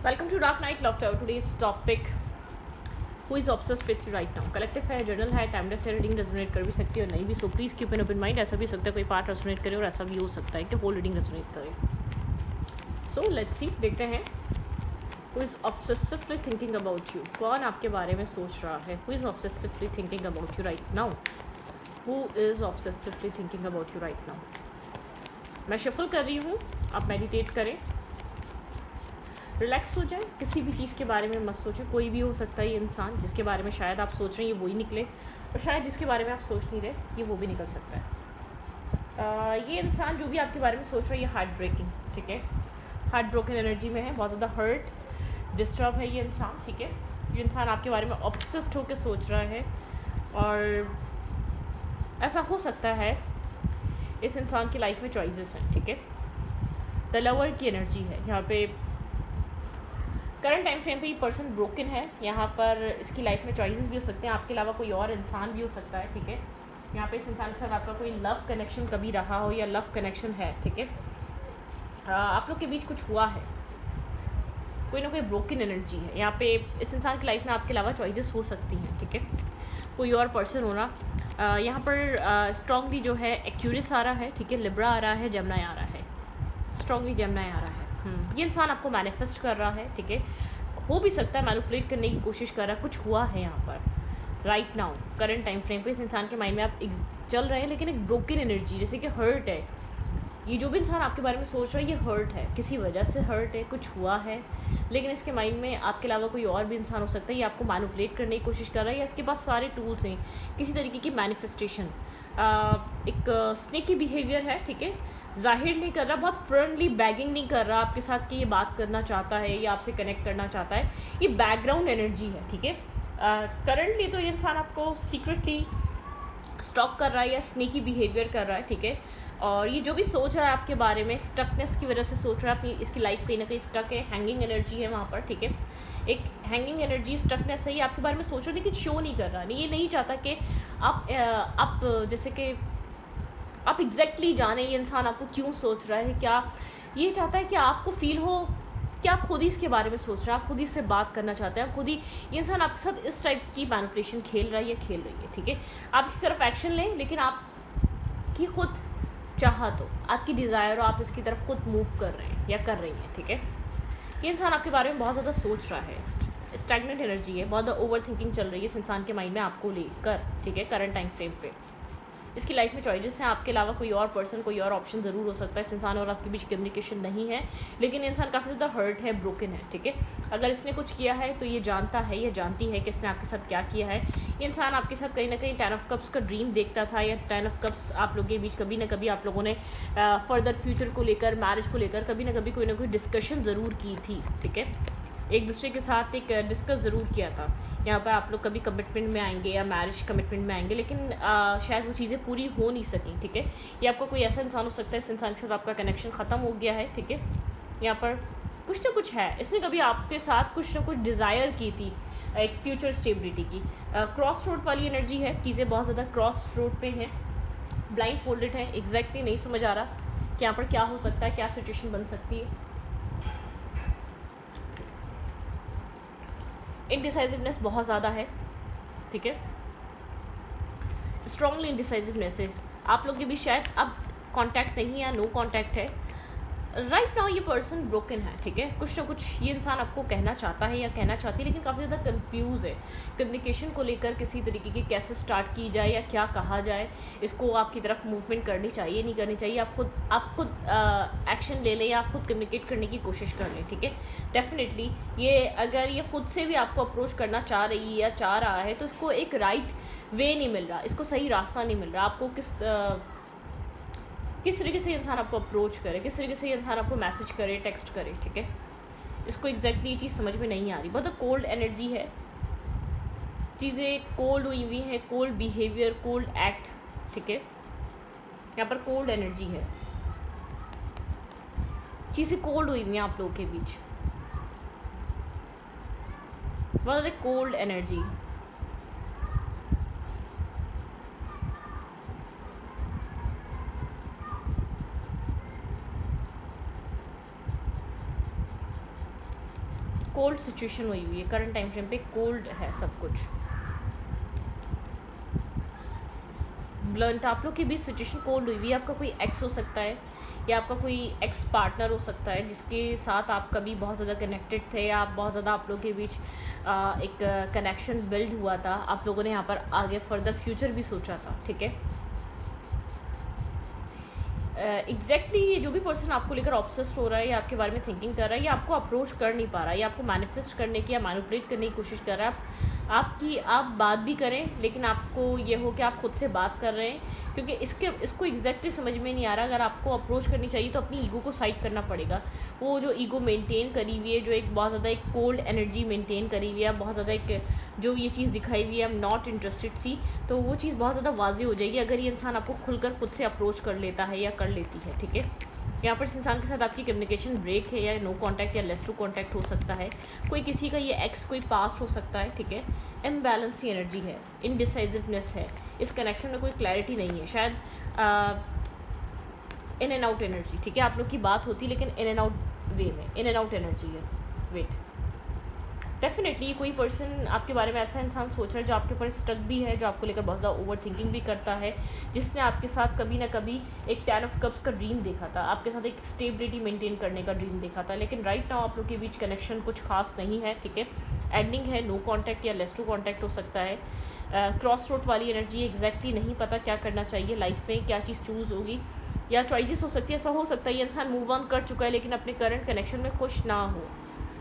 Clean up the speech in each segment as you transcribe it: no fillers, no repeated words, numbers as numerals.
Welcome to Dark Night Laughter. Today's topic: Who is obsessed with you right now? Collective है, journal है, timeless है, reading resonate कर भी सकती है और नहीं भी. So please keep an open mind. ऐसा भी हो सकता है कोई पार्ट रेजोनेट करे और ऐसा भी हो सकता है कि होल रीडिंग रेजोनेट करे. सो लेट्स सी, देखते हैं. Who is obsessively thinking about you? कौन आपके बारे में सोच रहा है? Who is obsessively thinking about you right now? Who is obsessively thinking about you right now? मैं शफल कर रही हूँ, आप मेडिटेट करें, रिलैक्स हो जाए, किसी भी चीज़ के बारे में मत सोचें. कोई भी हो सकता है ये इंसान जिसके बारे में शायद आप सोच रहे हैं ये वही निकले, और शायद जिसके बारे में आप सोच नहीं रहे ये वो भी निकल सकता है. ये इंसान जो भी आपके बारे में सोच रहा है ये हार्ट ब्रेकिंग, ठीक है, हार्ट ब्रोकन एनर्जी में है, बहुत ज़्यादा हर्ट डिस्टर्ब है ये इंसान, ठीक है. ये इंसान आपके बारे में ऑब्सेस्ड होकर सोच रहा है और ऐसा हो सकता है इस इंसान की लाइफ में चॉइसेस हैं, ठीक है. द लवर की एनर्जी है यहाँ पे. करंट टाइम फ्रेम पे ये पर्सन ब्रोकन है. यहाँ पर इसकी लाइफ में चॉइसेस भी हो सकते हैं, आपके अलावा कोई और इंसान भी हो सकता है, ठीक है. यहाँ पे इस इंसान के साथ आपका कोई लव कनेक्शन कभी रहा हो या लव कनेक्शन है, ठीक है. आप लोग के बीच कुछ हुआ है, कोई ना कोई ब्रोकन एनर्जी है यहाँ पे. इस इंसान की लाइफ में आपके अलावा चॉइसेस हो सकती हैं, ठीक है. कोई और पर्सन होना यहाँ पर स्ट्रांगली जो है एक्यूरियस आ रहा है, ठीक है, लिब्रा आ रहा है, जेमिनी आ रहा है, स्ट्रांगली जेमिनी आ रहा है. ये इंसान आपको मैनिफेस्ट कर रहा है, ठीक है. हो भी सकता है मैनिपुलेट करने की कोशिश कर रहा है. कुछ हुआ है यहाँ पर right now current time frame पे. इस इंसान के माइंड में आप चल रहे हैं लेकिन एक ब्रोकन एनर्जी, जैसे कि हर्ट है. ये जो भी इंसान आपके बारे में सोच रहा है ये हर्ट है, किसी वजह से हर्ट है, कुछ हुआ है, लेकिन इसके माइंड में आपके अलावा कोई और भी इंसान हो सकता है. ये आपको मैनिपुलेट करने की कोशिश कर रहा है या इसके पास सारे टूल्स हैं किसी तरीके की मैनिफेस्टेशन. एक स्नेकी बिहेवियर है, ठीक है. जाहिर नहीं कर रहा, बहुत फ्रेंडली बैगिंग नहीं कर रहा आपके साथ कि ये बात करना चाहता है या आपसे कनेक्ट करना चाहता है. ये बैकग्राउंड एनर्जी है, ठीक है. करंटली तो ये इंसान आपको सीक्रेटली स्टॉक कर रहा है या स्नेकी बिहेवियर कर रहा है, ठीक है. और ये जो भी सोच रहा है आपके बारे में स्टकनेस की वजह से सोच रहा है. अपनी इसकी लाइफ कहीं ना कहीं स्टक है, हैंगिंग एनर्जी है वहाँ पर, ठीक है. एक हैंगिंग एनर्जी, स्टकनेस है. ये आपके बारे में सोच रहा है लेकिन शो नहीं कर रहा. नहीं, ये नहीं चाहता कि आप जैसे कि आप एग्जैक्टली जाने ये इंसान आपको क्यों सोच रहा है. क्या ये चाहता है कि आपको फील हो कि आप खुद ही इसके बारे में सोच रहे हैं, आप खुद ही इससे बात करना चाहते हैं, आप खुद ही. ये इंसान आपके साथ इस टाइप की मैनिपुलेशन खेल रहा है या खेल रही है, ठीक है. आप इस तरफ एक्शन लें लेकिन आप की खुद चाहत हो, आपकी डिज़ायर हो, आप इसकी तरफ खुद मूव कर रहे हैं या कर रही हैं, ठीक है. ये इंसान आपके बारे में बहुत ज़्यादा सोच रहा है. स्टैग्नेंट एनर्जी है, बहुत ज़्यादा ओवर थिंकिंग चल रही है इस इंसान के माइंड में आपको लेकर, ठीक है, करंट टाइम फ्रेम पे. इसकी लाइफ में चॉइसेस हैं, आपके अलावा कोई और पर्सन, कोई और ऑप्शन ज़रूर हो सकता है. इस इंसान और आपके बीच कम्युनिकेशन नहीं है, लेकिन इंसान काफ़ी ज़्यादा हर्ट है, ब्रोकन है, ठीक है. अगर इसने कुछ किया है तो ये जानता है या जानती है कि इसने आपके साथ क्या किया है. ये इंसान आपके साथ कहीं ना कहीं 10 ऑफ कप्स का ड्रीम देखता था या 10 ऑफ कप्स आप लोगों के बीच कभी ना कभी आप लोगों ने फर्दर फ्यूचर को लेकर, मैरिज को लेकर कभी ना कभी कोई ना कोई डिस्कशन ज़रूर की थी, ठीक है. एक दूसरे के साथ एक डिस्कस ज़रूर किया था. यहाँ पर आप लोग कभी कमिटमेंट में आएंगे या मैरिज कमिटमेंट में आएंगे, लेकिन शायद वो चीज़ें पूरी हो नहीं सकी, ठीक है. ये आपका कोई ऐसा इंसान हो सकता है, इस इंसान के साथ आपका कनेक्शन ख़त्म हो गया है, ठीक है. यहाँ पर कुछ ना कुछ है, इसने कभी आपके साथ कुछ ना कुछ डिज़ायर की थी, एक फ्यूचर स्टेबिलिटी की. क्रॉस रोड वाली एनर्जी है, चीज़ें बहुत ज़्यादा क्रॉस रोड पे हैं, ब्लाइंड फोल्डेड है, एग्जैक्टली नहीं समझ आ रहा कि यहाँ पर क्या हो सकता है, क्या सिचुएशन बन सकती है. इनडिसाइसिवनेस बहुत ज़्यादा है, ठीक है. स्ट्रॉन्गली इनडिसाइसिवनेस है. आप लोग के भी शायद अब कांटेक्ट नहीं या नो कांटेक्ट है. राइट नाउ ये पर्सन ब्रोकन है, ठीक है. कुछ ना कुछ ये इंसान आपको कहना चाहता है या कहना चाहती है, लेकिन काफ़ी ज़्यादा कंफ्यूज है कम्युनिकेशन को लेकर, किसी तरीके की कैसे स्टार्ट की जाए या क्या कहा जाए. इसको आपकी तरफ मूवमेंट करनी चाहिए, नहीं करनी चाहिए. आप खुद एक्शन ले लें या आप खुद कम्युनिकेट करने की कोशिश कर लें, ठीक है. डेफिनेटली ये अगर ये खुद से भी आपको अप्रोच करना चाह रही है या चाह रहा है तो इसको एक राइट वे नहीं मिल रहा, इसको सही रास्ता नहीं मिल रहा. आपको किस तरीके से इंसान आपको अप्रोच करे, किस तरीके से इंसान आपको मैसेज करे, टेक्स्ट करे, ठीक है. इसको एग्जैक्टली ये चीज़ समझ में नहीं आ रही. बहुत कोल्ड एनर्जी है, चीज़ें कोल्ड हुई हुई हैं, कोल्ड बिहेवियर, कोल्ड एक्ट, ठीक है. यहाँ पर कोल्ड एनर्जी है, चीज़ें कोल्ड हुई हुई हैं आप लोगों के बीच, बहुत कोल्ड एनर्जी. कोल्ड सिचुएशन हुई हुई है करंट टाइम फ्रेम पे, कोल्ड है सब कुछ। ब्लंट, आप लोग के बीच सिचुएशन कोल्ड हुई हुई है। आपका कोई एक्स हो सकता है या आपका कोई एक्स पार्टनर हो सकता है जिसके साथ आप कभी बहुत ज़्यादा कनेक्टेड थे, या आप बहुत ज़्यादा, आप लोग के बीच एक कनेक्शन बिल्ड हुआ था। आप लोगों ने यहाँ पर आगे फर्दर फ्यूचर भी सोचा था, ठीक है। एग्जैक्टली ये जो भी पर्सन आपको लेकर ऑब्सेस्ड हो रहा है या आपके बारे में थिंकिंग कर रहा है, या आपको अप्रोच कर नहीं पा रहा है, या आपको मैनिफेस्ट करने की या मैनिपुलेट करने की कोशिश कर रहा है, आप बात भी करें लेकिन आपको ये हो कि आप खुद से बात कर रहे हैं, क्योंकि इसको एग्जैक्टली समझ में नहीं आ रहा। अगर आपको अप्रोच करनी चाहिए तो अपनी ईगो को साइड करना पड़ेगा। वो जो ईगो मेंटेन करी हुई है, जो एक बहुत ज़्यादा एक कोल्ड एनर्जी मेंटेन करी हुई है, बहुत ज़्यादा एक जो ये चीज़ दिखाई हुई है आई एम नॉट इंटरेस्टेड सी, तो वो चीज़ बहुत ज़्यादा वाज़ेह हो जाएगी अगर ये इंसान आपको खुलकर खुद से अप्रोच कर लेता है या कर लेती है, ठीक है। यहाँ पर इस इंसान के साथ आपकी कम्युनिकेशन ब्रेक है, या नो कांटेक्ट या लेस टू कांटेक्ट हो सकता है। कोई किसी का ये एक्स कोई पास्ट हो सकता है, ठीक है। इम्बैलेंस की एनर्जी है, इनडिसाइसिवनेस है, इस कनेक्शन में कोई क्लैरिटी नहीं है, शायद इन एंड आउट एनर्जी, ठीक है। आप लोग की बात होती है लेकिन इन एंड आउट वे में, इन एंड आउट एनर्जी है। वेट, डेफिनेटली कोई पर्सन आपके बारे में ऐसा इंसान सोच रहा है जो आपके ऊपर स्टक भी है, जो आपको लेकर बहुत ज़्यादा ओवर थिंकिंग भी करता है, जिसने आपके साथ कभी ना कभी एक 10 ऑफ कप्स का ड्रीम देखा था, आपके साथ एक स्टेबिलिटी मेंटेन करने का ड्रीम देखा था, लेकिन राइट नाउ आप लोग के बीच कनेक्शन कुछ खास नहीं है, ठीक है। एंडिंग है, नो कॉन्टैक्ट या लेस टू कॉन्टैक्ट हो सकता है। क्रॉस रोड वाली एनर्जी, एग्जैक्टली नहीं पता क्या करना चाहिए लाइफ में, क्या चीज़ चूज़ होगी, या चॉइसेस हो सकती है। ऐसा हो सकता है ये इंसान मूव ऑन कर चुका है लेकिन अपने करंट कनेक्शन में खुश ना हो,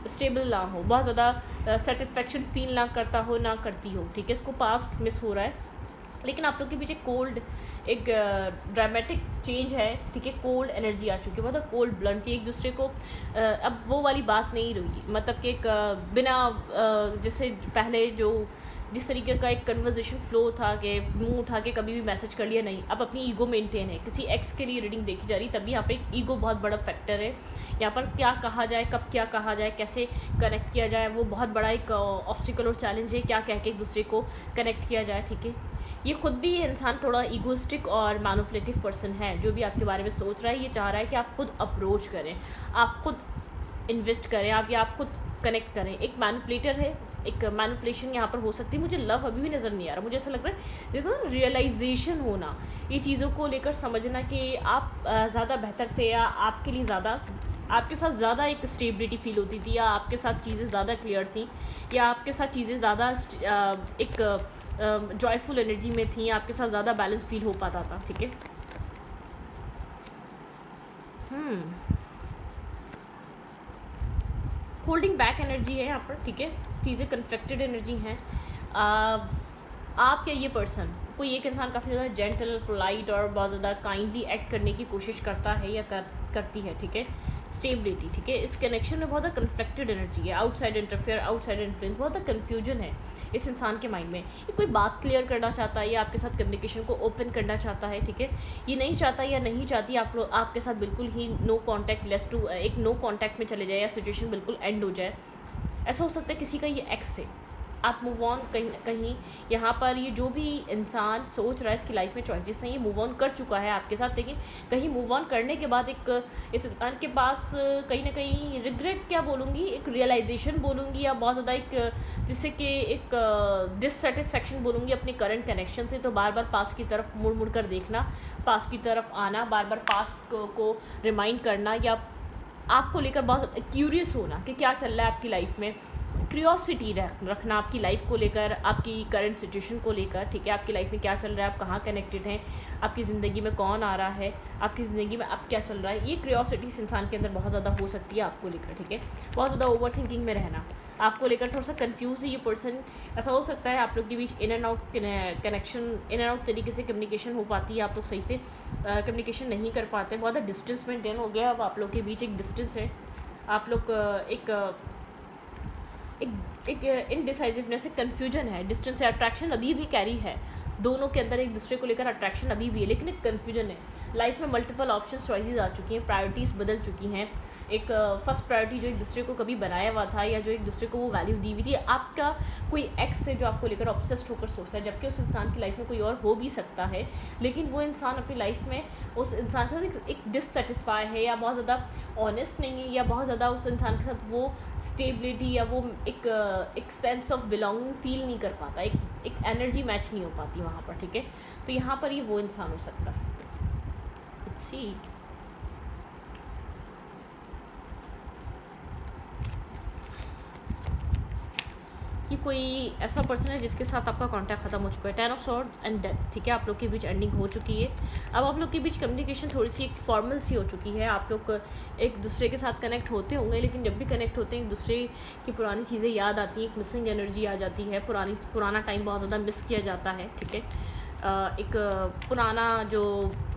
स्टेबल ना हो, बहुत ज़्यादा सेटिस्फेक्शन फील ना करता हो, ना करती हो, ठीक है। इसको पास्ट मिस हो रहा है, लेकिन आप लोग के पीछे कोल्ड एक ड्रामेटिक चेंज है, ठीक है। कोल्ड एनर्जी आ चुकी है, बहुत कोल्ड ब्लंट थी एक दूसरे को। अब वो वाली बात नहीं रही, मतलब कि एक बिना जैसे पहले जो जिस तरीके का एक कन्वर्जेशन फ्लो था कि मुंह उठा के कभी भी मैसेज कर लिया, नहीं, अब अपनी ईगो मेंटेन है। किसी एक्स के लिए रीडिंग देखी जा रही, तभी यहाँ पे एक ईगो बहुत बड़ा फैक्टर है। यहाँ पर क्या कहा जाए, कब क्या कहा जाए, कैसे कनेक्ट किया जाए, वो बहुत बड़ा एक ऑब्स्टिकल और चैलेंज है। क्या कह के एक दूसरे को कनेक्ट किया जाए, ठीक है। ये खुद भी ये इंसान थोड़ा ईगोस्टिक और मैनिपुलेटिव पर्सन है, जो भी आपके बारे में सोच रहा है, ये चाह रहा है कि आप खुद अप्रोच करें, आप खुद इन्वेस्ट करें, आप खुद कनेक्ट करें। एक मैनिपुलेटर है, एक मैनिपुलेशन यहाँ पर हो सकती है। मुझे लव अभी भी नज़र नहीं आ रहा, मुझे ऐसा लग रहा है देखो ना, रियलाइजेशन होना, ये चीज़ों को लेकर समझना कि आप ज़्यादा बेहतर थे, या आपके लिए ज़्यादा, आपके साथ ज़्यादा एक स्टेबिलिटी फील होती थी, या आपके साथ चीज़ें ज़्यादा क्लियर थी, या आपके साथ चीज़ें ज़्यादा एक जॉयफुल एनर्जी में थी, आपके साथ ज़्यादा बैलेंस फील हो पाता था, ठीक है। होल्डिंग बैक एनर्जी है यहाँ पर, ठीक है। चीज़ें कन्फ्लिक्टेड एनर्जी हैं। आप या ये पर्सन, कोई एक इंसान काफ़ी ज़्यादा जेंटल, पोलाइट और बहुत ज़्यादा काइंडली एक्ट करने की कोशिश करता है या करती है, ठीक है। स्टेबिलिटी, ठीक है। इस कनेक्शन में बहुत ज़्यादा कन्फ्लिक्टेड एनर्जी है, आउटसाइड इंटरफेयर, आउटसाइड इन्फ्लुएंस, बहुत ज़्यादा कन्फ्यूजन है इस इंसान के माइंड में। ये कोई बात क्लियर करना चाहता है या आपके साथ कम्युनिकेशन को ओपन करना चाहता है, ठीक है। ये नहीं चाहता या नहीं चाहती आप लोग आपके साथ बिल्कुल ही नो कॉन्टैक्ट, लेस टू एक नो कॉन्टैक्ट में चले जाए, या सिचुएशन बिल्कुल एंड हो जाए। ऐसा हो सकता है किसी का ये एक्स से आप मूव ऑन कहीं यहाँ पर ये जो भी इंसान सोच रहा है इसकी लाइफ में चॉइसेस नहीं, ये मूव ऑन कर चुका है आपके साथ, लेकिन कहीं मूव ऑन करने के बाद एक इस इंसान के पास कहीं ना कहीं रिग्रेट क्या बोलूँगी, एक रियलाइजेशन बोलूँगी, या बहुत ज़्यादा एक जिससे कि एक डिससेटिस्फेक्शन बोलूँगी अपने करंट कनेक्शन से। तो बार बार पास की तरफ मुड़ मुड़ कर देखना, पास की तरफ आना, बार बार पास को रिमाइंड करना, या आपको लेकर बहुत क्यूरियस होना कि क्या चल रहा है आपकी लाइफ में, क्यूरियोसिटी रखना आपकी लाइफ को लेकर, आपकी करंट सिचुएशन को लेकर, ठीक है। आपकी लाइफ में क्या चल रहा है, आप कहाँ कनेक्टेड हैं, आपकी ज़िंदगी में कौन आ रहा है, आपकी ज़िंदगी में अब क्या चल रहा है, ये क्यूरियोसिटी इस इंसान के अंदर बहुत ज़्यादा हो सकती है आपको लेकर, ठीक है। बहुत ज़्यादा ओवर थिंकिंग में रहना, आपको लेकर थोड़ा सा कंफ्यूज है ये पर्सन। ऐसा हो सकता है आप लोग के बीच in and out connection, in and out तरीके से कम्युनिकेशन हो पाती है, आप लोग सही से कम्युनिकेशन नहीं कर पाते, बहुत ज़्यादा डिस्टेंस मेंटेन हो गया, अब आप लोग के बीच एक डिस्टेंस है, आप लोग एक इनडिसाइसिवनेस, एक कन्फ्यूजन है, डिस्टेंस है, अट्रैक्शन अभी भी कैरी है, दोनों के अंदर एक दूसरे को लेकर अट्रैक्शन अभी भी है, लेकिन एक कन्फ्यूजन है। लाइफ में मल्टीपल ऑप्शंस, चॉइसेस आ चुकी हैं, प्रायोरिटीज़ बदल चुकी हैं, एक फर्स्ट प्रायोरिटी जो एक दूसरे को कभी बनाया हुआ था, या जो एक दूसरे को वो वैल्यू दी हुई थी। आपका कोई एक्स है जो आपको लेकर ऑब्सेस्ड होकर सोचता है, जबकि उस इंसान की लाइफ में कोई और हो भी सकता है, लेकिन वो इंसान अपनी लाइफ में उस इंसान के साथ एक डिससेटिस्फाई है, या बहुत ज़्यादा ऑनेस्ट नहीं है, या बहुत ज़्यादा उस इंसान के साथ वो स्टेबिलिटी या वो एक सेंस ऑफ बिलोंगिंग फील नहीं कर पाता, एक एनर्जी मैच नहीं हो पाती वहाँ पर, ठीक है। तो यहाँ पर ये वो इंसान हो सकता है। ठीक, कि कोई ऐसा पर्सन है जिसके साथ आपका कांटेक्ट ख़त्म हो चुका है, 10 ऑफ स्वॉर्ड एंड डेथ, ठीक है। आप लोग के बीच एंडिंग हो चुकी है। अब आप लोग के बीच कम्युनिकेशन थोड़ी सी एक फॉर्मल सी हो चुकी है। आप लोग एक दूसरे के साथ कनेक्ट होते होंगे, लेकिन जब भी कनेक्ट होते हैं एक दूसरे की पुरानी चीज़ें याद आती हैं, एक मिसिंग एनर्जी आ जाती है, पुराना टाइम बहुत ज़्यादा मिस किया जाता है, ठीक है। एक पुराना जो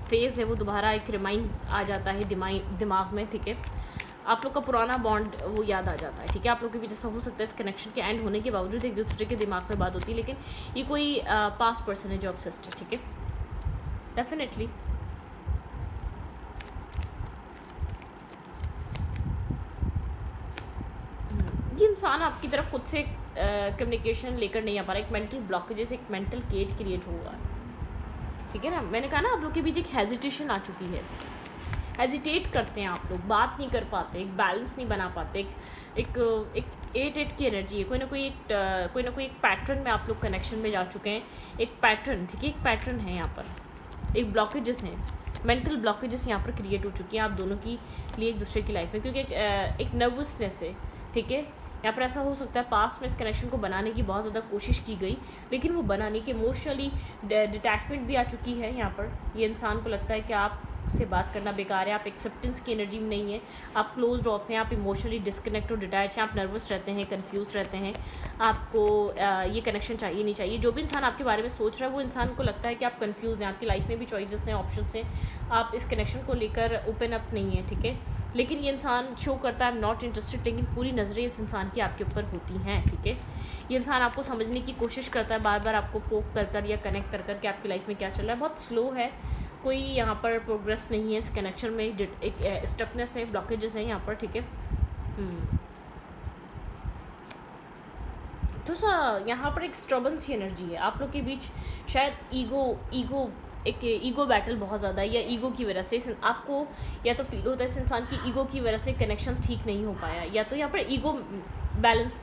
फेज़ है वो दोबारा एक रिमाइंड आ जाता है दिमाग में, ठीक है। आप लोग का पुराना बॉन्ड वो याद आ जाता है, ठीक है। आप लोग के बीच ऐसा हो सकता है इस कनेक्शन के एंड होने के बावजूद एक दूसरे के दिमाग में बात होती है, लेकिन ये कोई पास्ट पर्सन है जो ऑब्सेस्ड है, ठीक है। डेफिनेटली ये इंसान आपकी तरफ खुद से कम्युनिकेशन लेकर नहीं आ पा रहा, एक मेंटल ब्लॉकेजेस, एक मेंटल केज क्रिएट हुआ है, ठीक है ना। मैंने कहा ना आप लोग के बीच एक हेजिटेशन आ चुकी है, हेजिटेट करते हैं आप लोग, बात नहीं कर पाते, एक बैलेंस नहीं बना पाते, एक एट की एनर्जी है, कोई ना कोई एक पैटर्न में आप लोग कनेक्शन में जा चुके हैं, एक पैटर्न, ठीक है, एक पैटर्न है यहाँ पर, एक ब्लॉकेजेस हैं, मेंटल ब्लॉकेजेस यहाँ पर क्रिएट हो चुकी हैं आप दोनों की लिए एक दूसरे की लाइफ में, क्योंकि एक नर्वसनेस है, ठीक है। यहाँ पर ऐसा हो सकता है पास्ट में इस कनेक्शन को बनाने की बहुत ज़्यादा कोशिश की गई, लेकिन वो बना नहीं, कि इमोशनली डिटैचमेंट भी आ चुकी है यहाँ पर। ये इंसान को लगता है कि आप से बात करना बेकार है, आप एक्सेप्टेंस की एनर्जी में नहीं है, आप क्लोज ऑफ हैं, आप इमोशनली डिस्कनेक्ट और डिटैच हैं, आप नर्वस रहते हैं, कंफ्यूज रहते हैं, आपको ये कनेक्शन चाहिए नहीं चाहिए। जो भी इंसान आपके बारे में सोच रहा है वो इंसान को लगता है कि आप कंफ्यूज हैं, आपकी लाइफ में भी चॉइसेस हैं, ऑप्शंस हैं, आप इस कनेक्शन को लेकर ओपन अप नहीं है, ठीक है। लेकिन ये इंसान शो करता है आई एम नॉट इंटरेस्टेड, लेकिन पूरी नज़रें इस इंसान की आपके ऊपर होती हैं, ठीक है। ये इंसान आपको समझने की कोशिश करता है, बार बार आपको पोक कर या कनेक्ट कर कि आपकी लाइफ में क्या चल रहा है। बहुत स्लो है, कोई यहाँ पर प्रोग्रेस नहीं है इस कनेक्शन में, एक स्टकनेस है, ब्लॉकेजेस है यहाँ पर, ठीक है। तो यहाँ पर एक स्ट्रबल सी एनर्जी है आप लोग के बीच, शायद ईगो बैटल बहुत ज़्यादा है, या ईगो की वजह से आपको या तो फील होता है इस इंसान की ईगो की वजह से कनेक्शन ठीक नहीं हो पाया, या तो यहाँ पर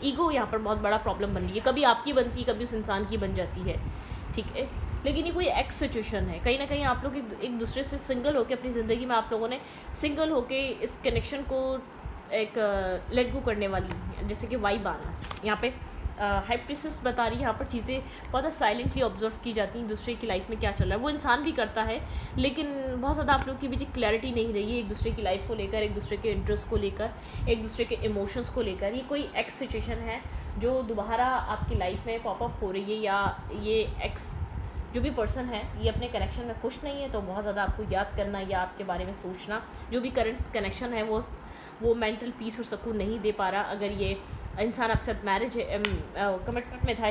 ईगो यहाँ पर बहुत बड़ा प्रॉब्लम बन रही है, कभी आपकी बनती है, कभी उस इंसान की बन जाती है, ठीक है। लेकिन ये कोई एक्स सिचुएशन है, कहीं ना कहीं आप लोग एक दूसरे से सिंगल होकर अपनी ज़िंदगी में आप लोगों ने सिंगल होके इस कनेक्शन को एक लेट गो करने वाली, जैसे कि वाइब आना यहाँ पे हाइप्रिस्टिस बता रही है। यहाँ पर चीज़ें बहुत साइलेंटली ऑब्जर्व की जाती हैं, दूसरे की लाइफ में क्या चल रहा है, वो इंसान भी करता है, लेकिन बहुत ज़्यादा आप लोग के बीच क्लैरिटी नहीं रही है एक दूसरे की लाइफ को लेकर, एक दूसरे के इंटरेस्ट को लेकर, एक दूसरे के इमोशंस को लेकर। ये कोई एक्स सिचुएशन है जो दोबारा आपकी लाइफ में पॉपअप हो रही है, या ये एक्स जो भी पर्सन है ये अपने कनेक्शन में खुश नहीं है, तो बहुत ज़्यादा आपको याद करना या आपके बारे में सोचना, जो भी करंट कनेक्शन है वो मेंटल पीस और सुकून नहीं दे पा रहा। अगर ये इंसान आपके साथ मैरिज कमिटमेंट में था,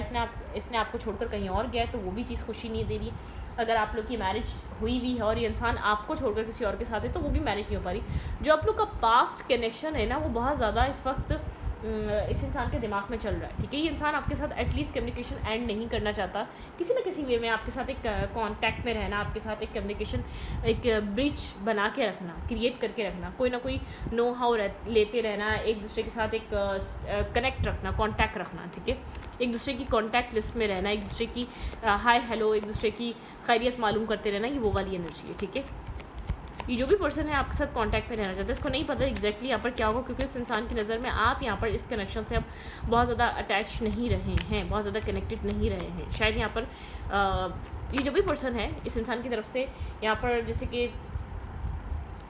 इसने आपको छोड़कर कहीं और गया, तो वो भी चीज़ खुशी नहीं दे रही। अगर आप लोग की मैरिज हुई भी है और ये इंसान आपको छोड़कर किसी और के साथ है, तो वो भी मैरिज नहीं हो पा रही। जो आप लोग का पास्ट कनेक्शन है ना, वो बहुत ज़्यादा इस वक्त इस इंसान के दिमाग में चल रहा है, ठीक है। ये इंसान आपके साथ एटलीस्ट कम्युनिकेशन एंड नहीं करना चाहता, किसी न किसी वे में आपके साथ एक कांटेक्ट में रहना, आपके साथ एक कम्युनिकेशन, एक ब्रिज बना के रखना, क्रिएट करके रखना, कोई ना कोई नो हाउ लेते रहना, एक दूसरे के साथ एक कनेक्ट रखना, कांटेक्ट रखना, ठीक है। एक दूसरे की कांटेक्ट लिस्ट में रहना, एक दूसरे की हाय हेलो, एक दूसरे की खैरियत मालूम करते रहना, ये वो वाली एनर्जी है, ठीक है। ये जो भी पर्सन है आपके साथ कांटेक्ट में रहना चाहता है, इसको नहीं पता एग्जैक्टली यहाँ पर क्या होगा, क्योंकि उस इंसान की नज़र में आप यहाँ पर इस कनेक्शन से अब बहुत ज़्यादा अटैच नहीं रहे हैं, बहुत ज़्यादा कनेक्टेड नहीं रहे हैं। शायद यहाँ पर ये जो भी पर्सन है इस इंसान की तरफ से यहाँ पर जैसे कि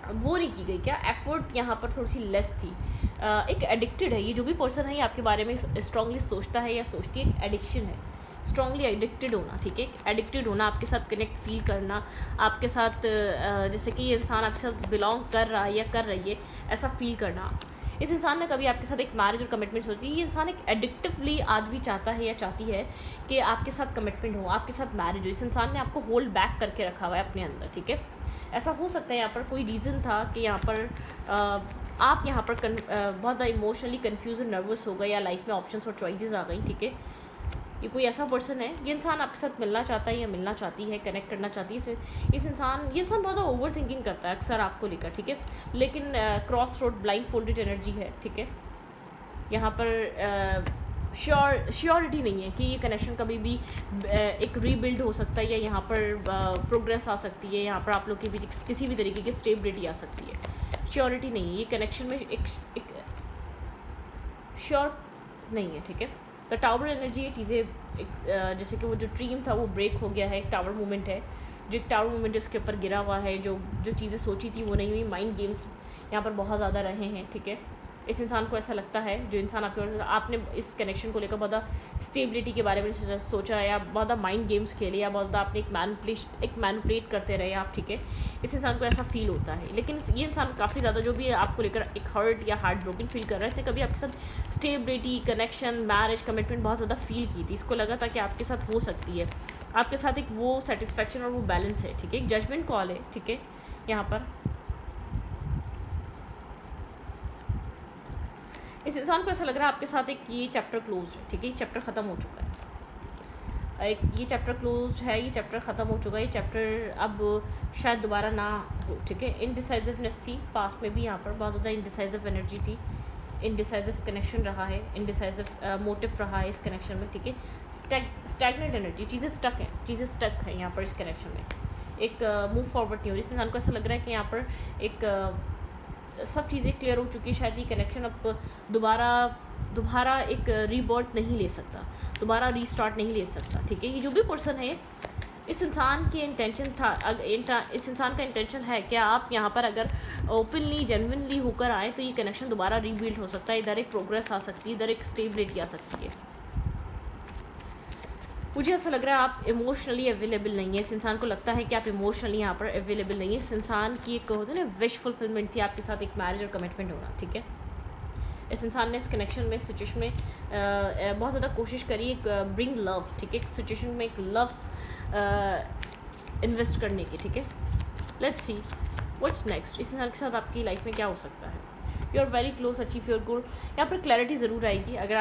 वो नहीं की गई, क्या एफर्ट यहाँ पर थोड़ी सी लेस थी। एक एडिक्टेड है ये जो भी पर्सन है, ये आपके बारे में स्ट्रांगली सोचता है या सोचती है, एक एडिक्शन है, स्ट्रांगली एडिक्टेड होना, ठीक है। एडिक्टेड होना, आपके साथ कनेक्ट फील करना, आपके साथ जैसे कि ये इंसान आपके साथ बिलोंग कर रहा है या कर रही है, ऐसा फील करना। इस इंसान ने कभी आपके साथ एक मैरिज और कमिटमेंट सोची, ये इंसान एक एडिक्टिवली आज भी चाहता है या चाहती है कि आपके साथ कमिटमेंट हो, आपके साथ मैरिज हो। इस इंसान ने आपको होल्ड बैक करके रखा हुआ है अपने अंदर, ठीक है। ऐसा हो सकता है यहाँ पर कोई रीज़न था कि यहाँ पर आप यहाँ पर बहुत ज़्यादा इमोशनली कन्फ्यूज और नर्वस हो गए, या लाइफ में ऑप्शंस और चॉइसेस आ गई, ठीक है। ये कोई ऐसा पर्सन है, ये इंसान आपके साथ मिलना चाहता है या मिलना चाहती है, कनेक्ट करना चाहती है ये इंसान बहुत ज़्यादा ओवर थिंकिंग करता है अक्सर आपको लेकर, ठीक है। लेकिन cross road blind folded energy है, ठीक है। यहाँ पर श्योरिटी नहीं है कि ये कनेक्शन कभी भी एक रीबिल्ड हो सकता है, या यहाँ पर प्रोग्रेस आ सकती है, यहाँ पर आप लोग के बीच किसी भी तरीके की स्टेबिलिटी आ सकती है। श्योरिटी नहीं है, ये कनेक्शन में एक श्योर नहीं है, ठीक है। तो टावर एनर्जी ये चीज़ें जैसे कि वो जो ड्रीम था वो ब्रेक हो गया है, एक टावर मूवमेंट है, जो एक टावर मूवमेंट उसके ऊपर गिरा हुआ है, जो चीज़ें सोची थी वो नहीं हुई, माइंड गेम्स यहाँ पर बहुत ज़्यादा रहे हैं, ठीक है। इस इंसान को ऐसा लगता है, जो इंसान आपने इस कनेक्शन को लेकर बहुत स्टेबिलिटी के बारे में सोचा, या बहुत माइंड गेम्स खेले, या बहुत आपने एक मैनिपुलेट करते रहे आप, ठीक है। इस इंसान को ऐसा फील होता है। लेकिन ये इंसान काफ़ी ज़्यादा जो भी आपको लेकर एक हर्ट या हार्ट ब्रोकन फील कर रहे थे, कभी आपके साथ स्टेबिलिटी, कनेक्शन, मैरिज, कमिटमेंट बहुत ज़्यादा फील की थी, इसको लगा था कि आपके साथ हो सकती है, आपके साथ एक वो सेटिस्फैक्शन और वो बैलेंस है, ठीक है। एक जजमेंट कॉल है, ठीक है। यहाँ पर इस इंसान को ऐसा लग रहा है आपके साथ एक ये चैप्टर क्लोज है, ठीक है। ये चैप्टर ख़त्म हो चुका है, ये चैप्टर क्लोज है, ये चैप्टर ख़त्म हो चुका है, ये चैप्टर अब शायद दोबारा ना हो, ठीक है। इनडिसाइसिवनेस थी पास्ट में भी, यहाँ पर बहुत ज़्यादा इनडिसाइसिव एनर्जी थी, इनडिसाइसिव कनेक्शन रहा है, इनडिसाइसिव मोटिव रहा है इस कनेक्शन में, ठीक है। स्टैग्नेंट एनर्जी, चीज़ें स्टक हैं यहाँ पर इस कनेक्शन में, एक मूव फॉरवर्ड नहीं हो रही। इस इंसान को ऐसा लग रहा है कि यहाँ पर एक सब चीज़ें क्लियर हो चुकी है, शायद ये कनेक्शन अब दोबारा एक रीबर्थ नहीं ले सकता, दोबारा रीस्टार्ट नहीं ले सकता, ठीक है। ये जो भी पर्सन है, इस इंसान की इंटेंशन था, इस इंसान का इंटेंशन है कि आप यहाँ पर अगर ओपनली जेन्युइनली होकर आए तो ये कनेक्शन दोबारा रीबिल्ड हो सकता है, इधर एक प्रोग्रेस आ सकती है, इधर एक स्टेबिलिटी आ सकती है। मुझे ऐसा लग रहा है आप इमोशनली अवेलेबल नहीं है, इस इंसान को लगता है कि आप इमोशनली यहाँ पर अवेलेबल नहीं है। इस इंसान की एक होता है ना विश फुलफिलमेंट थी आपके साथ, एक मैरिज और कमिटमेंट होना, ठीक है। इस इंसान ने इस कनेक्शन में, सिचुएशन में बहुत ज़्यादा कोशिश करी एक ब्रिंग लव, ठीक है, एक सिचुएशन में एक लव इन्वेस्ट करने की, ठीक है। लेट्स सी व्हाट्स नेक्स्ट, इस इंसान के साथ आपकी लाइफ में क्या हो सकता है। You are very close, achieve your goal, यहाँ पर क्लैरिटी ज़रूर आएगी। अगर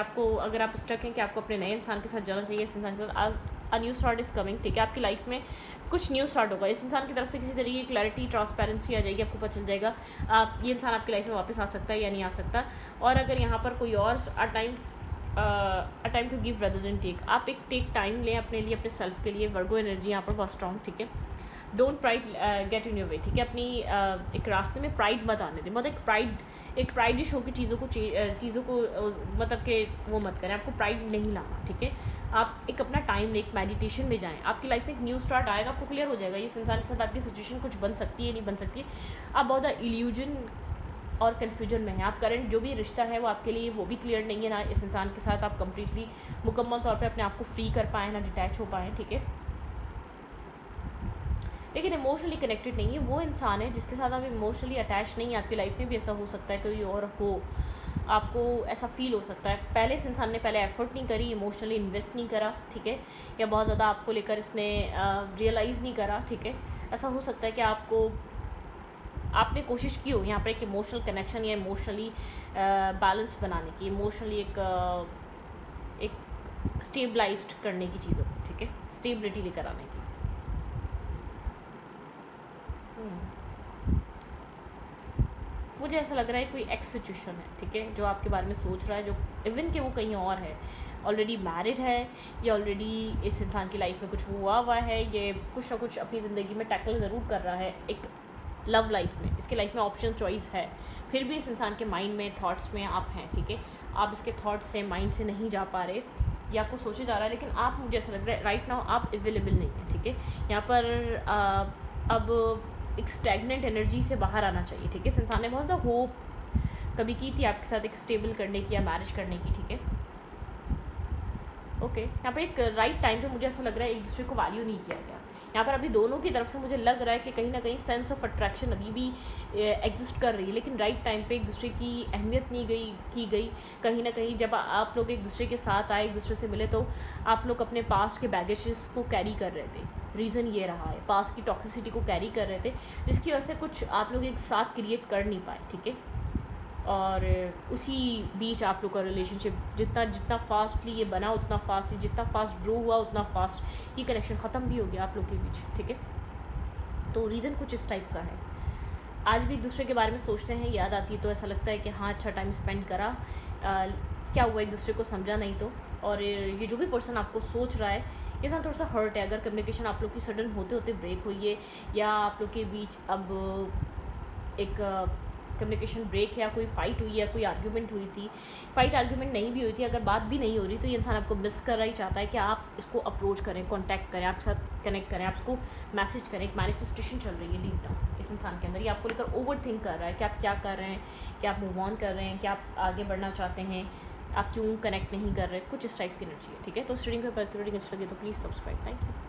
आप स्टक हैं कि आपको अपने नए इंसान के साथ जाना चाहिए, इस इंसान के साथ a new start is coming, ठीक है। आपकी लाइफ में कुछ न्यू स्टार्ट होगा, इस इंसान की तरफ से किसी तरीके की क्लैरिटी, ट्रांसपेरेंसी आ जाएगी, आपको पता चल जाएगा ये इंसान आपकी लाइफ में वापस आ सकता है या नहीं आ सकता। और अगर यहाँ पर कोई और a time to give rather than take, आप एक टेक टाइम लें अपने लिए, अपने सेल्फ के लिए। वर्गो एनर्जी यहाँ पर बहुत स्ट्रॉन्ग, ठीक है। Don't pride get in your way, ठीक है। अपनी एक रास्ते में प्राइड मत आने दें, मतलब एक प्राइडिश होकर चीज़ों को मतलब कि वो मत करें, आपको प्राइड नहीं लाना, ठीक है। आप एक अपना टाइम लें, एक मेडिटेशन में जाएं, आपकी लाइफ में एक न्यू स्टार्ट आएगा, आपको क्लियर हो जाएगा इस इंसान के साथ आपकी सिचुएशन कुछ बन सकती है नहीं बन सकती है। आप बहुत ज़्यादा इल्यूजन और कन्फ्यूजन में है, आप करंट जो भी रिश्ता है वो आपके लिए वो भी क्लियर नहीं है, ना इस इंसान के साथ आप कम्प्लीटली मुकम्मल तौर पर अपने आप को फ्री कर पाएँ, ना डिटैच हो पाएँ, ठीक है। लेकिन इमोशनली कनेक्टेड नहीं है, वो इंसान है जिसके साथ आप इमोशनली अटैच नहीं है। आपकी लाइफ में भी ऐसा हो सकता है, कोई और हो, आपको ऐसा फील हो सकता है। पहले इस इंसान ने एफर्ट नहीं करी, इमोशनली इन्वेस्ट नहीं करा, ठीक है, या बहुत ज़्यादा आपको लेकर इसने रियलाइज़ नहीं करा, ठीक है। ऐसा हो सकता है कि आपने कोशिश की हो यहाँ पर एक इमोशनल कनेक्शन या इमोशनली बैलेंस बनाने की, इमोशनली एक स्टेबलाइज्ड करने की चीज़ों को, ठीक है, स्टेबिलिटी लेकर आने की। मुझे ऐसा लग रहा है कोई एक्स सिचुएशन है, ठीक है, जो आपके बारे में सोच रहा है, जो इवन कि वो कहीं और है, ऑलरेडी मैरिड है, या ऑलरेडी इस इंसान की लाइफ में कुछ हुआ है, ये कुछ ना कुछ अपनी ज़िंदगी में टैकल ज़रूर कर रहा है एक लव लाइफ में, इसके लाइफ में ऑप्शन चॉइस है, फिर भी इस इंसान के माइंड में, थॉट्स में आप हैं, ठीक है। आप इसके थॉट्स से, माइंड से नहीं जा पा रहे, या आपको सोचे जा रहा है, लेकिन आप, मुझे ऐसा लग रहा है राइट नाउ आप अवेलेबल नहीं है, ठीक है। यहाँ पर अब एक स्टैग्नेंट एनर्जी से बाहर आना चाहिए, ठीक है। इस इंसान ने बहुत ज़्यादा होप कभी की थी आपके साथ एक स्टेबल करने की या मैरिज करने की, ठीक है। ओके, यहाँ पर एक राइट टाइम पे मुझे ऐसा लग रहा है एक दूसरे को वैल्यू नहीं किया गया। यहाँ पर अभी दोनों की तरफ से मुझे लग रहा है कि कहीं ना कहीं सेंस ऑफ अट्रैक्शन अभी भी एग्जिस्ट कर रही है, लेकिन राइट टाइम पे एक दूसरे की अहमियत नहीं की गई। कहीं ना कहीं जब आप लोग एक दूसरे के साथ आए, एक दूसरे से मिले, तो आप लोग अपने पास्ट के बैगेजेस को कैरी कर रहे थे। रीज़न ये रहा है, पास्ट की टॉक्सिसिटी को कैरी कर रहे थे, जिसकी वजह से कुछ आप लोग एक साथ क्रिएट कर नहीं पाए, ठीक है। और उसी बीच आप लोग का रिलेशनशिप जितना फास्टली ये बना उतना फास्ट, जितना फास्ट ग्रो हुआ उतना फास्ट ये कनेक्शन ख़त्म भी हो गया आप लोग के बीच, ठीक है। तो रीज़न कुछ इस टाइप का है। आज भी एक दूसरे के बारे में सोचते हैं, याद आती है तो ऐसा लगता है कि हाँ अच्छा टाइम स्पेंड करा, क्या हुआ एक दूसरे को समझा नहीं तो। और ये जो भी पर्सन आपको सोच रहा है ये थोड़ा सा हर्ट है। अगर कम्युनिकेशन आप लोग की सडन होते होते ब्रेक हुई है, या आप लोग के बीच अब एक कम्युनिकेशन ब्रेक है, या कोई फ़ाइट हुई है, कोई आर्ग्यूमेंट हुई थी, फ़ाइट आर्ग्यूमेंट नहीं भी हुई थी, अगर बात भी नहीं हो रही तो ये इंसान आपको मिस कर रहा ही चाहता है कि आप इसको अप्रोच करें, कांटेक्ट करें, आपके साथ कनेक्ट करें, आप इसको मैसेज करें। एक मैनिफेस्टेशन चल रही है डीप डाउन इस इंसान के अंदर। ये आपको लेकर ओवर थिंक कर रहा है कि आप क्या कर रहे हैं, कि आप मूव ऑन कर रहे हैं, कि आप आगे बढ़ना चाहते हैं, आप क्यों कनेक्ट नहीं कर रहे, कुछ इस टाइप की एनर्जी है, ठीक है। तो स्टूडिंग पर रीडिंग अच्छी लगी तो प्लीज़ सब्सक्राइब। Thank you.